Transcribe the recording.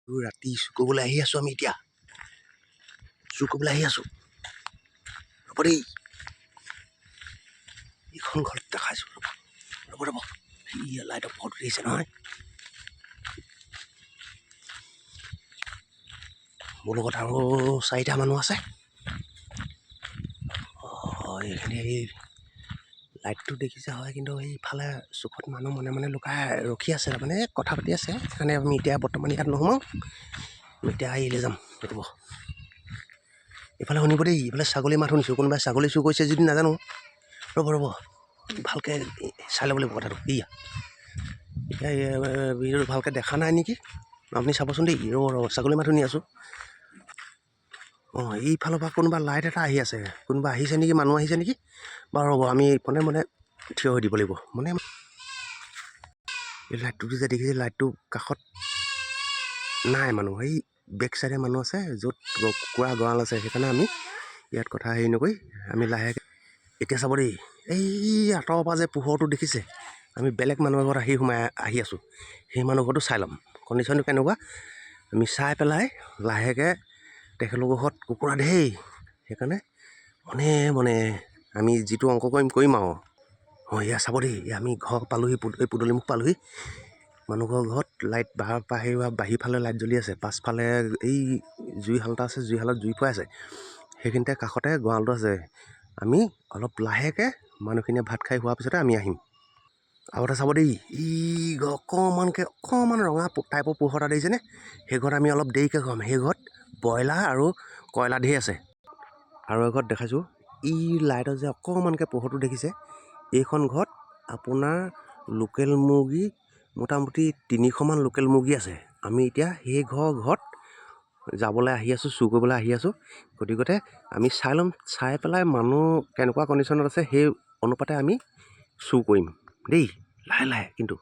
ৰাতি চুৰ কৰিবলৈ আহি আছোঁ আমি এতিয়া চুৰ কৰিবলৈ আহি আছোঁ ৰ'ব দেই এইখন ঘৰত দেখাইছোঁ ৰ'ব ইয়া লাইটৰ ফটো দিছে নহয় মোৰ লগত আৰু 4টা মানুহ আছে এইখিনি লাইটটো দেখিছে হয় কিন্তু এইফালে চুকত মানুহ মনে মনে লুকাই ৰখি আছে তাৰমানে কথা পাতি আছে সেইকাৰণে আমি এতিয়া বৰ্তমান ইয়াত নোসোমাওঁ আমি এতিয়া আহিলে যাম ৰ'ব এইফালে শুনিব দেই এইফালে ছাগলী মাত শুনিছোঁ কোনোবাই ছাগলী চুৰ কৰিছে যদি নাজানো ৰ'ব ভালকৈ চাই ল'ব লাগিব কথাটো ইয়া এতিয়া ভিডিঅ'টো ভালকৈ দেখা নাই নেকি আপুনি চাবচোন দেই ৰ'ব ছাগলী মাত শুনি আছোঁ এইফালৰ পৰা কোনোবা লাইট এটা আহি আছে কোনোবা আহিছে নেকি মানুহ আহিছে নেকি বাৰু ৰ'ব আমি মনে থিয় হৈ দিব লাগিব এই লাইটটো যে দেখিছে লাইটটো কাষত নাই মানুহ সেই বেক চাইডে মানুহ আছে য'ত কুকুৰা গঁৰাল আছে সেইকাৰণে আমি ইয়াত কথা হেৰি নকৰি আমি লাহেকৈ এতিয়া চাব দেই এই আঁতৰৰ পৰা যে পোহৰটো দেখিছে আমি বেলেগ মানুহৰ ঘৰত আহি আছোঁ সেই মানুহ ঘৰটো চাই ল'ম কণ্ডিশ্যনটো কেনেকুৱা আমি চাই পেলাই লাহেকৈ তেখেতলোকৰ ঘৰত কুকুৰা ধেই সেইকাৰণে মনে আমি যিটো অংক কৰিম আৰু এয়া চাব দেই আমি ঘৰ পালোহি এই পদূলিমুখ পালোহি মানুহঘৰ ঘৰত লাইট বাহিৰফালে লাইট জ্বলি আছে পাছফালে এই জুইশাল এটা আছে জুইশালত জুই ফুৱাই আছে সেইখিনিতে কাষতে গঁৰালটো আছে আমি অলপ লাহেকৈ মানুহখিনিয়ে ভাত খাই হোৱাৰ পিছতে আমি আহিম আৰু এটা চাব দেই অকণমান ৰঙা টাইপৰ পোহৰ এটা দেখিছেনে সেই ঘৰত আমি অলপ দেৰিকৈ খাম সেই ঘৰত ব্ৰইলাৰ আৰু কয়লাৰ ধেৰ আছে আৰু এঘৰত দেখাইছোঁ লাইটৰ যে অকণমানকৈ পোহৰটো দেখিছে এইখন ঘৰত আপোনাৰ লোকেল মুৰ্গী মোটামুটি 300মান লোকেল মুৰ্গী আছে আমি এতিয়া সেই ঘৰত যাবলৈ আহি আছোঁ চুৰ কৰিবলৈ আহি আছোঁ গতিকে আমি চাই ল'ম চাই পেলাই মানুহ কেনেকুৱা কণ্ডিশ্যনত আছে সেই অনুপাতে আমি চুৰ কৰিম দেই লাহে কিন্তু